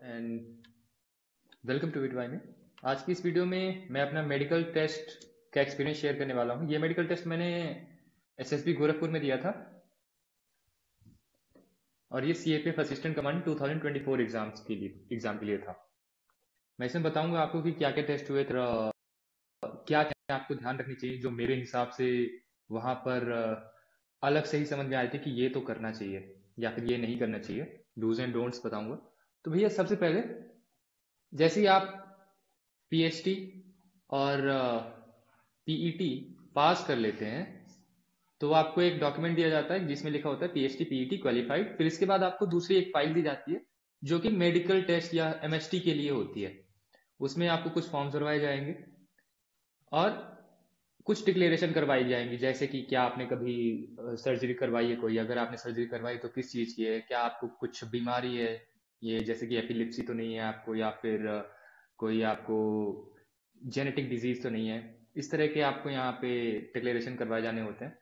And welcome to विटवाई में। आज की इस वीडियो में मैं अपना मेडिकल टेस्ट का एक्सपीरियंस शेयर करने वाला हूँ। ये मेडिकल टेस्ट मैंने एसएसबी गोरखपुर में दिया था और ये सीएपीएफ असिस्टेंट कमांड 2024 एग्जाम के लिए था। मैं इसमें बताऊंगा आपको कि क्या क्या टेस्ट हुए थे, क्या क्या आपको ध्यान रखनी चाहिए जो मेरे हिसाब से वहाँ पर अलग से ही समझ में आए थे कि ये तो करना चाहिए या फिर ये नहीं करना चाहिए। डूज एंड डोंट्स बताऊंगा। तो भैया सबसे पहले जैसे ही आप पीएचडी और पीईटी पास कर लेते हैं तो आपको एक डॉक्यूमेंट दिया जाता है जिसमें लिखा होता है पीएचडी पीईटी क्वालिफाइड। फिर इसके बाद आपको दूसरी एक फाइल दी जाती है जो कि मेडिकल टेस्ट या एमएसटी के लिए होती है। उसमें आपको कुछ फॉर्म्स भरवाए जाएंगे और कुछ डिक्लेरेशन करवाई जाएंगी, जैसे कि क्या आपने कभी सर्जरी करवाई है कोई, अगर आपने सर्जरी करवाई तो किस चीज़ की है, क्या आपको कुछ बीमारी है ये, जैसे कि एपिलिप्सी तो नहीं है आपको, या फिर कोई आपको जेनेटिक डिजीज तो नहीं है। इस तरह के आपको यहाँ पे डिक्लेरेशन करवाए जाने होते हैं।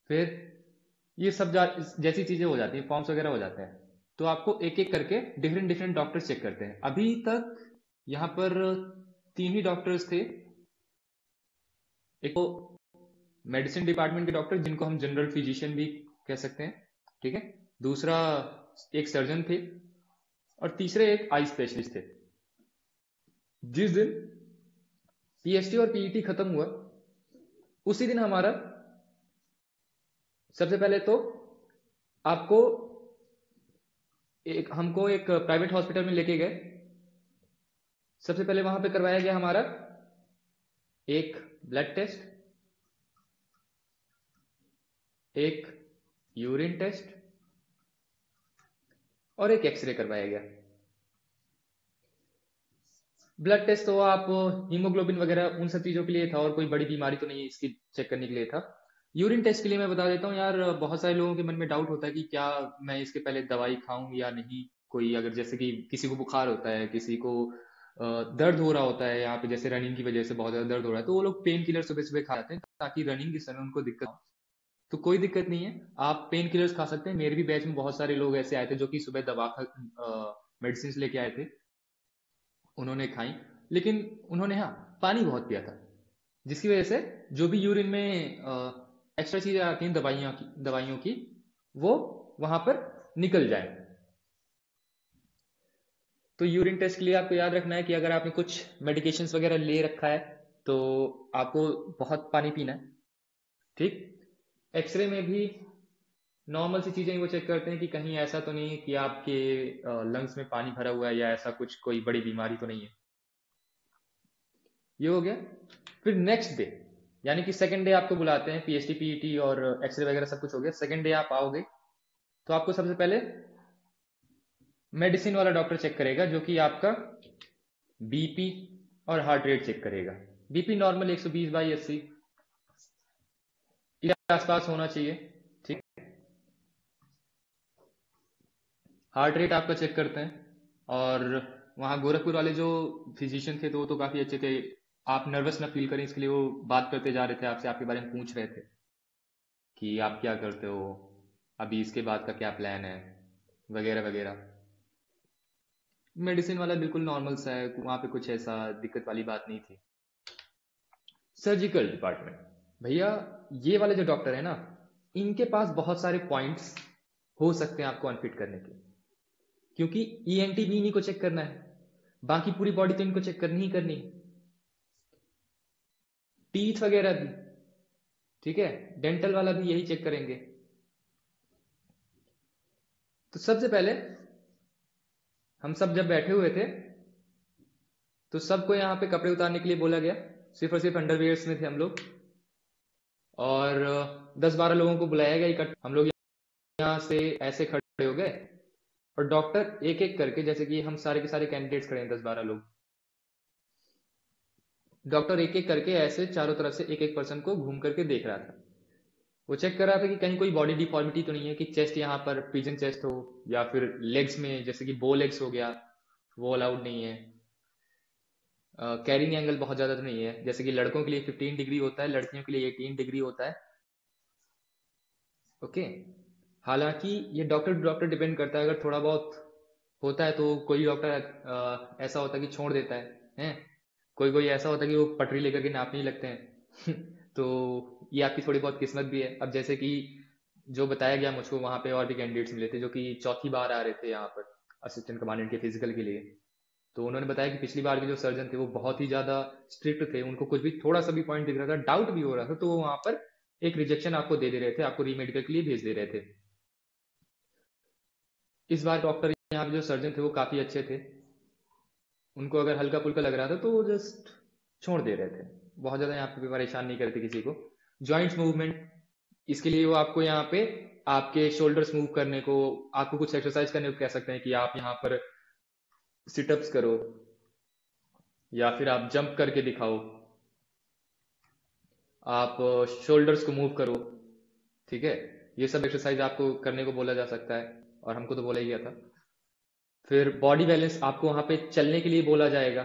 फिर ये सब जैसी चीजें हो जाती हैं, फॉर्म्स वगैरह हो जाते हैं, तो आपको एक एक करके डिफरेंट डिफरेंट डॉक्टर्स चेक करते हैं। अभी तक यहाँ पर तीन ही डॉक्टर्स थे। एक तो मेडिसिन डिपार्टमेंट के डॉक्टर जिनको हम जनरल फिजिशियन भी कह सकते हैं, ठीक है। दूसरा एक सर्जन थे और तीसरे एक आई स्पेशलिस्ट थे। जिस दिन पीएचडी और पीईटी खत्म हुआ उसी दिन हमारा सबसे पहले तो आपको हमको एक प्राइवेट हॉस्पिटल में लेके गए। सबसे पहले वहां पे करवाया गया हमारा एक ब्लड टेस्ट, एक यूरिन टेस्ट और एक एक्सरे करवाया गया। ब्लड टेस्ट तो आप हीमोग्लोबिन वगैरह उन सब चीजों के लिए था और कोई बड़ी बीमारी तो नहीं इसकी चेक करने के लिए था। यूरिन टेस्ट के लिए मैं बता देता हूँ यार, बहुत सारे लोगों के मन में डाउट होता है कि क्या मैं इसके पहले दवाई खाऊं या नहीं। कोई अगर जैसे कि किसी को बुखार होता है, किसी को दर्द हो रहा होता है यहाँ पे, जैसे रनिंग की वजह से बहुत ज्यादा दर्द हो रहा है, तो वो लोग पेन किलर सुबह सुबह खाते हैं ताकि रनिंग के समय उनको दिक्कत हो। तो कोई दिक्कत नहीं है, आप पेन किलर्स खा सकते हैं। मेरे भी बैच में बहुत सारे लोग ऐसे आए थे जो कि सुबह दवा मेडिसिन लेके आए थे, उन्होंने खाई, लेकिन उन्होंने हाँ पानी बहुत पिया था, जिसकी वजह से जो भी यूरिन में एक्स्ट्रा चीजें आती हैं दवाइयों की वो वहां पर निकल जाए। तो यूरिन टेस्ट के लिए आपको याद रखना है कि अगर आपने कुछ मेडिकेशंस वगैरह ले रखा है तो आपको बहुत पानी पीना है, ठीक। एक्सरे में भी नॉर्मल सी चीजें वो चेक करते हैं कि कहीं ऐसा तो नहीं है कि आपके लंग्स में पानी भरा हुआ है या ऐसा कुछ कोई बड़ी बीमारी तो नहीं है। ये हो गया। फिर नेक्स्ट डे यानी कि सेकंड डे आपको बुलाते हैं, पीएचडी पीईटी और एक्सरे वगैरह सब कुछ हो गया। सेकंड डे आप आओगे तो आपको सबसे पहले मेडिसिन वाला डॉक्टर चेक करेगा जो कि आपका बीपी और हार्ट रेट चेक करेगा। बीपी नॉर्मल 120/80 के आसपास होना चाहिए, ठीक। हार्ट रेट आपका चेक करते हैं। और वहाँ गोरखपुर वाले जो फिजिशियन थे तो वो तो काफी अच्छे थे। आप नर्वस ना फील करें इसके लिए वो बात करते जा रहे थे आपसे, आपके बारे में पूछ रहे थे कि आप क्या करते हो, अभी इसके बाद का क्या प्लान है, वगैरह वगैरह। मेडिसिन वाला बिल्कुल नॉर्मल सा है, वहाँ पे कुछ ऐसा दिक्कत वाली बात नहीं थी। सर्जिकल डिपार्टमेंट, भैया ये वाले जो डॉक्टर है ना, इनके पास बहुत सारे पॉइंट्स हो सकते हैं आपको अनफिट करने के, क्योंकि ईएनटी भी इन्हीं को चेक करना है, बाकी पूरी बॉडी तो इनको चेक करनी ही करनी, टीथ वगैरह भी, ठीक है, डेंटल वाला भी यही चेक करेंगे। तो सबसे पहले हम सब जब बैठे हुए थे तो सबको यहाँ पे कपड़े उतारने के लिए बोला गया, सिर्फ और सिर्फ अंडरवियर्स में थे हम लोग। और 10-12 लोगों को बुलाया गया इकट्ठा। हम लोग यहाँ से ऐसे खड़े हो गए और डॉक्टर एक एक करके, जैसे कि हम सारे के सारे कैंडिडेट्स खड़े हैं 10-12 लोग, डॉक्टर एक एक करके ऐसे चारों तरफ से एक एक पर्सन को घूम करके देख रहा था। वो चेक कर रहा था कि कहीं कोई बॉडी डिफॉर्मिटी तो नहीं है, कि चेस्ट यहाँ पर पिजन चेस्ट हो, या फिर लेग्स में जैसे कि बो लेग्स हो गया, वो अलाउड नहीं है। कैरिंग एंगल बहुत ज्यादा तो नहीं है, जैसे कि लड़कों के लिए 15 डिग्री होता है, लड़कियों के लिए 18 डिग्री होता है, ओके। हालांकि ये डॉक्टर टू डॉक्टर डिपेंड करता है, अगर थोड़ा बहुत होता है तो कोई डॉक्टर ऐसा होता है कि छोड़ देता है? कोई कोई ऐसा होता है कि वो पटरी लेकर के नापने ही लगते हैं। तो ये आपकी थोड़ी बहुत किस्मत भी है। अब जैसे कि जो बताया गया मुझको, वहां पे और भी कैंडिडेट्स मिले थे जो कि चौथी बार आ रहे थे यहाँ पर असिस्टेंट कमांडेंट के फिजिकल के लिए। तो उन्होंने बताया कि पिछली बार के जो सर्जन थे वो बहुत ही ज्यादा स्ट्रिक्ट थे, उनको कुछ भी थोड़ा सा भी पॉइंट दिख रहा था, डाउट भी हो रहा था, तो वो वहां पर एक रिजेक्शन आपको दे रहे थे, आपको रीमेडिकल के लिए भेज दे रहे थे। इस बार डॉक्टर यहाँ पे जो सर्जन थे वो काफी अच्छे थे, उनको अगर हल्का फुल्का लग रहा था तो वो जस्ट छोड़ दे रहे थे, बहुत ज्यादा यहाँ पे परेशान नहीं करते किसी को। जॉइंट्स मूवमेंट, इसके लिए वो आपको यहाँ पे आपके शोल्डर्स मूव करने को, आपको कुछ एक्सरसाइज करने को कह सकते हैं कि आप यहाँ पर सिटअप्स करो या फिर आप जंप करके दिखाओ, आप शोल्डर्स को मूव करो। ठीक है, ये सब एक्सरसाइज आपको करने को बोला जा सकता है, और हमको तो बोला ही गया था। फिर बॉडी बैलेंस आपको वहां पे चलने के लिए बोला जाएगा।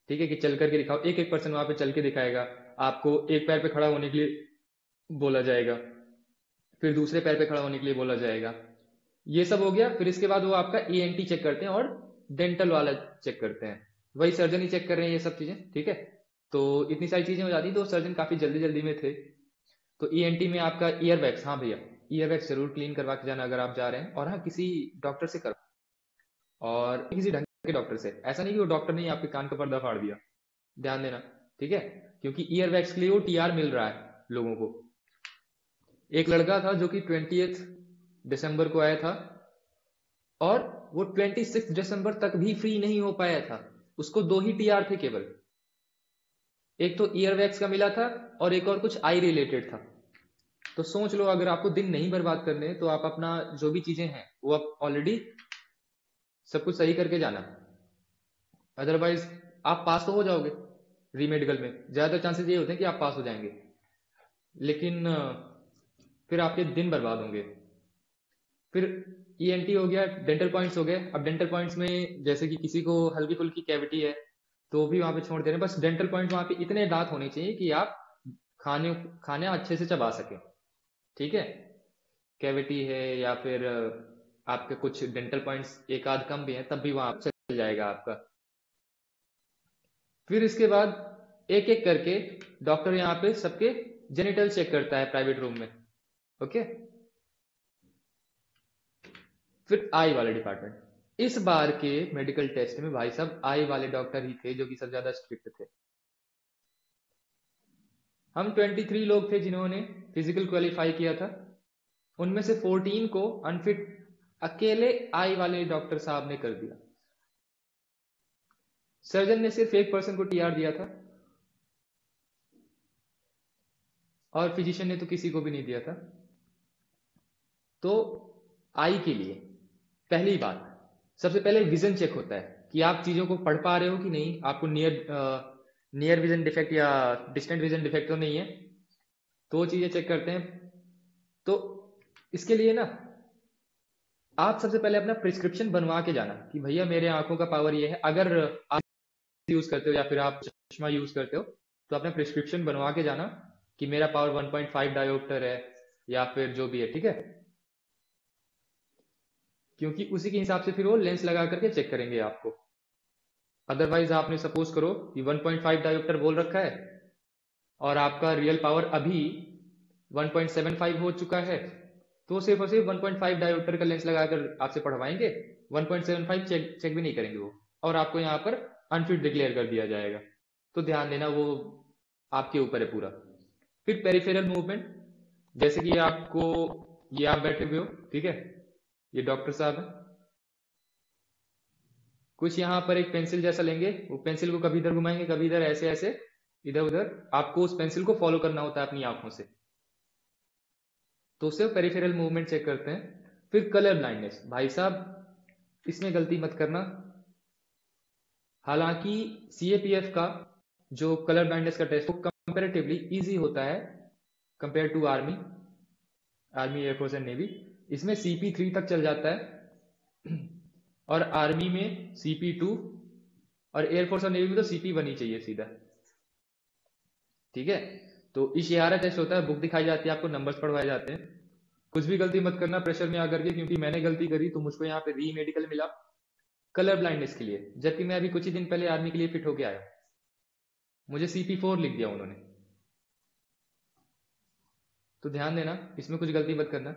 ठीक है, कि चल करके दिखाओ, एक एक पर्सन वहां पे चल के दिखाएगा, आपको एक पैर पे खड़ा होने के लिए बोला जाएगा, फिर दूसरे पैर पे खड़ा होने के लिए बोला जाएगा। ये सब हो गया। फिर इसके बाद वो आपका ईएनटी चेक करते हैं और डेंटल वाला चेक करते हैं, वही सर्जन ही चेक कर रहे हैं ये सब चीजें। ठीक है, तो इतनी सारी चीजें हो जाती तो सर्जन काफी जल्दी जल्दी में थे। तो ईएनटी में आपका ईयर वैक्स, हाँ भैया, ईयर वैक्स जरूर क्लीन करवा के जाना अगर आप जा रहे हैं, और हाँ किसी डॉक्टर से कर, और किसी ढंग के डॉक्टर से, ऐसा नहीं कि वो डॉक्टर ने आपके कान का पर्दा फाड़ दिया, ध्यान देना। ठीक है, क्योंकि ईयर वैक्स के लिए वो टीआर मिल रहा है लोगों को। एक लड़का था जो कि 20 दिसंबर को आया था, और वो 26 दिसंबर तक भी फ्री नहीं हो पाया था, उसको 2 ही टीआर थे केवल, एक तो ईयर वैक्स का मिला था और एक और कुछ आई रिलेटेड था। तो सोच लो, अगर आपको दिन नहीं बर्बाद करने तो आप अपना जो भी चीजें हैं वो आप ऑलरेडी सब कुछ सही करके जाना, अदरवाइज आप पास तो हो जाओगे रीमेडिकल में, ज्यादा चांसेस ये होते हैं कि आप पास हो जाएंगे, लेकिन फिर आपके दिन बर्बाद होंगे। फिर ईएनटी हो गया, डेंटल पॉइंट्स हो गए। अब डेंटल पॉइंट्स में जैसे कि किसी को हल्की फुल्की कैविटी है तो भी वहां पे छोड़ दे रहे हैं, बस डेंटल पॉइंट वहां पे इतने दांत होने चाहिए कि आप खाने खाने अच्छे से चबा सके। ठीक है, कैविटी है या फिर आपके कुछ डेंटल पॉइंट्स एक आध कम भी हैं तब भी वहां चल जाएगा आपका। फिर इसके बाद एक एक करके डॉक्टर यहाँ पे सबके जेनिटल चेक करता है प्राइवेट रूम में। ओके, फिर आई वाले डिपार्टमेंट, इस बार के मेडिकल टेस्ट में भाई साहब आई वाले डॉक्टर ही थे जो कि सबसे ज्यादा स्ट्रिक्ट थे। हम 23 लोग थे जिन्होंने फिजिकल क्वालिफाई किया था, उनमें से 14 को अनफिट अकेले आई वाले डॉक्टर साहब ने कर दिया। सर्जन ने सिर्फ एक पर्सन को टीआर दिया था, और फिजिशियन ने तो किसी को भी नहीं दिया था। तो आई के लिए पहली बात, सबसे पहले विजन चेक होता है कि आप चीजों को पढ़ पा रहे हो कि नहीं, आपको नियर विजन डिफेक्ट या डिस्टेंट विजन डिफेक्ट तो नहीं है, तो वो चीजें चेक करते हैं। तो इसके लिए ना आप सबसे पहले अपना प्रिस्क्रिप्शन बनवा के जाना कि भैया मेरे आंखों का पावर ये है। अगर आप यूज करते हो या फिर आप चश्मा यूज करते हो तो अपना प्रिस्क्रिप्शन बनवा के जाना कि मेरा पावर 1.5 डायोप्टर है या फिर जो भी है। ठीक है, क्योंकि उसी के हिसाब से फिर वो लेंस लगा करके चेक करेंगे आपको। अदरवाइज आपने सपोज करो कि 1.5 डायोप्टर बोल रखा है और आपका रियल पावर अभी 1.75 हो चुका है, तो सिर्फ और सिर्फ 1.5 डायोप्टर का लेंस लगाकर आपसे पढ़वाएंगे, 1.75 चेक भी नहीं करेंगे वो, और आपको यहाँ पर अनफिट डिक्लेयर कर दिया जाएगा। तो ध्यान देना, वो आपके ऊपर है पूरा। फिर पेरिफेरल मूवमेंट, जैसे कि आपको, ये आप बैठे हुए हो, ठीक है, ये डॉक्टर साहब है, कुछ यहाँ पर एक पेंसिल जैसा लेंगे, वो पेंसिल को कभी इधर घुमाएंगे कभी इधर, ऐसे ऐसे इधर उधर, आपको उस पेंसिल को फॉलो करना होता है अपनी आंखों से, तो उससे पेरिफेरल मूवमेंट चेक करते हैं। फिर कलर ब्लाइंडनेस, भाई साहब इसमें गलती मत करना, हालांकि सीएपीएफ का जो कलर ब्लाइंडनेस का टेस्ट वो कंपेरेटिवली इजी होता है compare to army, air force and navy, इसमें CP3 तक चल जाता है, और आर्मी में CP2, और एयरफोर्स और नेवी में तो CP1 ही चाहिए सीधा। ठीक है, तो इशियारा टेस्ट होता है, बुक दिखाई जाती है आपको, नंबर्स पढ़वाए जाते हैं। कुछ भी गलती मत करना प्रेशर में आकर के, क्योंकि मैंने गलती करी तो मुझको यहाँ पे री मेडिकल मिला, कलर ब्लाइंडनेस के लिए, जबकि मैं अभी कुछ ही दिन पहले आर्मी के लिए फिट होके आया, मुझे CP4 लिख दिया उन्होंने। तो ध्यान देना, इसमें कुछ गलती मत करना।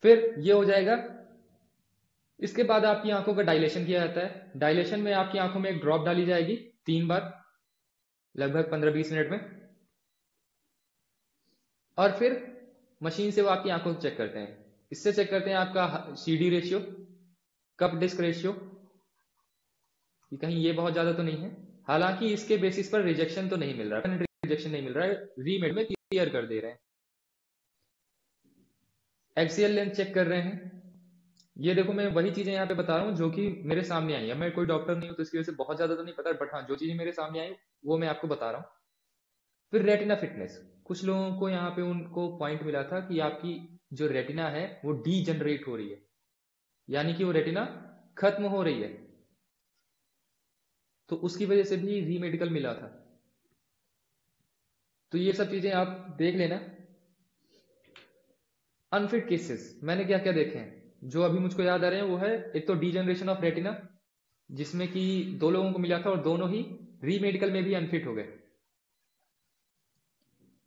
फिर ये हो जाएगा। इसके बाद आपकी आंखों का डायलेशन किया जाता है। डायलेशन में आपकी आंखों में एक ड्रॉप डाली जाएगी 3 बार, लगभग 15-20 मिनट में, और फिर मशीन से वो आपकी आंखों को चेक करते हैं। इससे चेक करते हैं आपका CD ratio, cup disc ratio, कि कहीं ये बहुत ज्यादा तो नहीं है। हालांकि इसके बेसिस पर रिजेक्शन तो नहीं मिल रहा, रिजेक्शन नहीं मिल रहा है, रीमेड में क्लियर कर दे रहे हैं। एक्सियल लेंथ चेक कर रहे हैं। ये देखो, मैं वही चीजें यहाँ पे बता रहा हूँ जो कि मेरे सामने आई है। मैं कोई डॉक्टर नहीं हूँ तो इसकी वजह से बहुत ज्यादा तो नहीं पता, बट हाँ, जो चीजें मेरे सामने आई वो मैं आपको बता रहा हूँ। फिर रेटिना फिटनेस, कुछ लोगों को यहाँ पे उनको पॉइंट मिला था कि आपकी जो रेटिना है वो डीजनरेट हो रही है, यानी कि वो रेटिना खत्म हो रही है, तो उसकी वजह से भी रीमेडिकल मिला था। तो ये सब चीजें आप देख लेना। अनफिट केसेस मैंने क्या क्या देखे हैं, जो अभी मुझको याद आ रहे हैं वो है, एक तो डीजनरेशन ऑफ रेटिना, जिसमें कि 2 लोगों को मिला था और दोनों ही रीमेडिकल में भी अनफिट हो गए।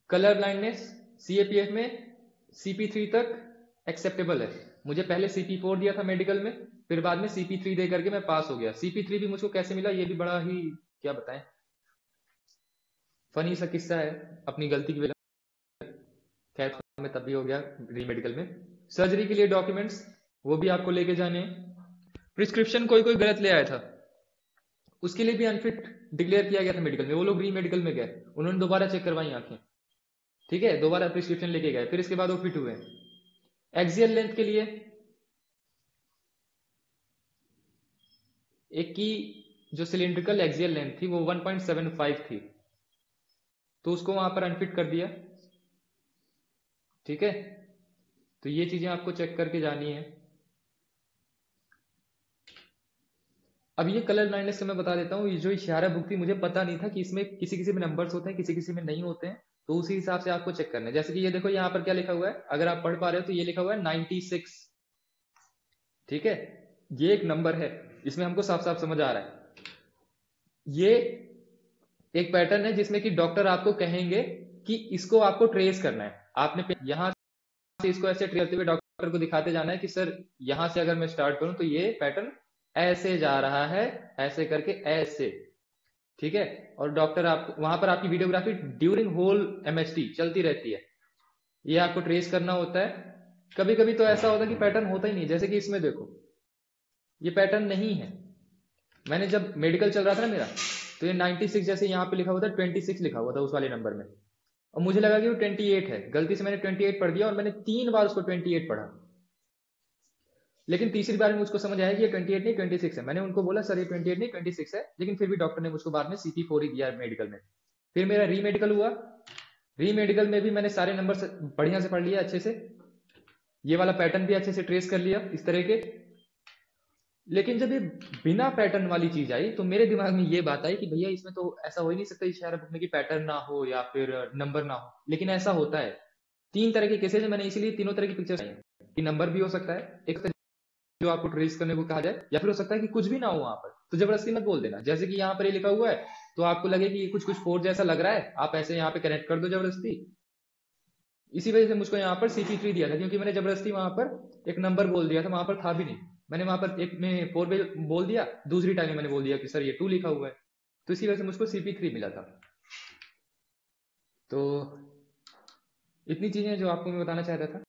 कलर ब्लाइंडनेस CAPF में CP3 तक एक्सेप्टेबल है। मुझे पहले CP4 दिया था मेडिकल में, फिर बाद में CP3 दे करके मैं पास हो गया। CP3 भी मुझको कैसे मिला ये भी बड़ा ही, क्या बताएं, फनी सा किस्सा है, अपनी गलती की वजह। खैर, में तब भी हो गया रीमेडिकल में। सर्जरी के लिए डॉक्यूमेंट्स वो भी आपको लेके जाने हैं। प्रिस्क्रिप्शन कोई कोई गलत ले आया था, उसके लिए भी अनफिट डिक्लेयर किया गया था मेडिकल में। वो लोग रीमेडिकल में गए, उन्होंने दोबारा चेक करवाई आंखें, ठीक है, दोबारा प्रिस्क्रिप्शन लेके गए, फिर इसके बाद वो फिट हुए। एक्सियल लेंथ के लिए एक की जो सिलिंड्रिकल एक्सियल लेंथ थी वो 1.75 थी, तो उसको वहां पर अनफिट कर दिया, ठीक है। तो ये चीजें आपको चेक करके जानी है। अब ये कलर ब्लाइंडनेस से मैं बता देता हूँ, ये जो इशारा बुक थी मुझे पता नहीं था कि इसमें किसी किसी में नंबर्स होते हैं, किसी किसी में नहीं होते हैं, तो उसी हिसाब से आपको चेक करना है। जैसे कि ये देखो यहाँ पर क्या लिखा हुआ है, अगर आप पढ़ पा रहे हो तो ये लिखा हुआ है 96, ठीक है, ये एक नंबर है, इसमें हमको साफ साफ समझ आ रहा है। ये एक पैटर्न है जिसमें कि डॉक्टर आपको कहेंगे कि इसको आपको ट्रेस करना है। आपने यहां से इसको ऐसे ट्रेस करते हुए डॉक्टर को दिखाते जाना है कि सर यहां से अगर मैं स्टार्ट करूं तो ये पैटर्न ऐसे जा रहा है, ऐसे करके ऐसे, ठीक है। और डॉक्टर आपको वहां पर आपकी वीडियोग्राफी ड्यूरिंग होल MHT चलती रहती है, ये आपको ट्रेस करना होता है। कभी कभी तो ऐसा होता है कि पैटर्न होता ही नहीं, जैसे कि इसमें देखो ये पैटर्न नहीं है। मैंने जब मेडिकल चल रहा था ना मेरा, तो ये 96 जैसे यहाँ पे लिखा हुआ था, 26 लिखा हुआ था उस वाले नंबर में, और मुझे लगा कि वो 28 है। गलती से मैंने 28 पढ़ दिया और मैंने 3 बार उसको 28 पढ़ा, लेकिन तीसरी बार में मुझको समझ आया कि ये 28 नहीं 26 है। मैंने उनको बोला सर ये 28 नहीं 26 है, लेकिन फिर भी डॉक्टर ने मुझको बाद में CP4 ही दिया मेडिकल में। फिर मेरा रीमेडिकल हुआ, रीमेडिकल में भी मैंने सारे नंबर बढ़िया से पढ़ लिया अच्छे से, ये वाला पैटर्न भी अच्छे से ट्रेस कर लिया इस तरह के। लेकिन जब ये बिना पैटर्न वाली चीज आई तो मेरे दिमाग में ये बात आई कि भैया इसमें तो ऐसा हो ही नहीं सकता इशारा बुक में कि पैटर्न ना हो या फिर नंबर ना हो, लेकिन ऐसा होता है। 3 तरह के केसेज है, मैंने इसीलिए तीनों तरह की पिक्चर्स आई कि नंबर भी हो सकता है, एक जो आपको ट्रेस करने को कहा जाए, या फिर हो सकता है कि कुछ भी ना हो वहां पर, तो जबरदस्ती मत बोल देना। जैसे कि यहाँ पर ये लिखा हुआ है तो आपको लगे कि कुछ कुछ 4 जैसा लग रहा है, आप ऐसे यहाँ पे कनेक्ट कर दो जबरदस्ती। इसी वजह से मुझको यहाँ पर CP3 दिया था, क्योंकि मैंने जबरदस्ती वहां पर एक नंबर बोल दिया था, वहां पर था भी नहीं। मैंने वहां पर एक में 4 बोल दिया, दूसरी टाइम में मैंने बोल दिया कि सर ये 2 लिखा हुआ है, तो इसी वजह से मुझको CP3 मिला था। तो इतनी चीजें जो आपको मैं बताना चाहता था।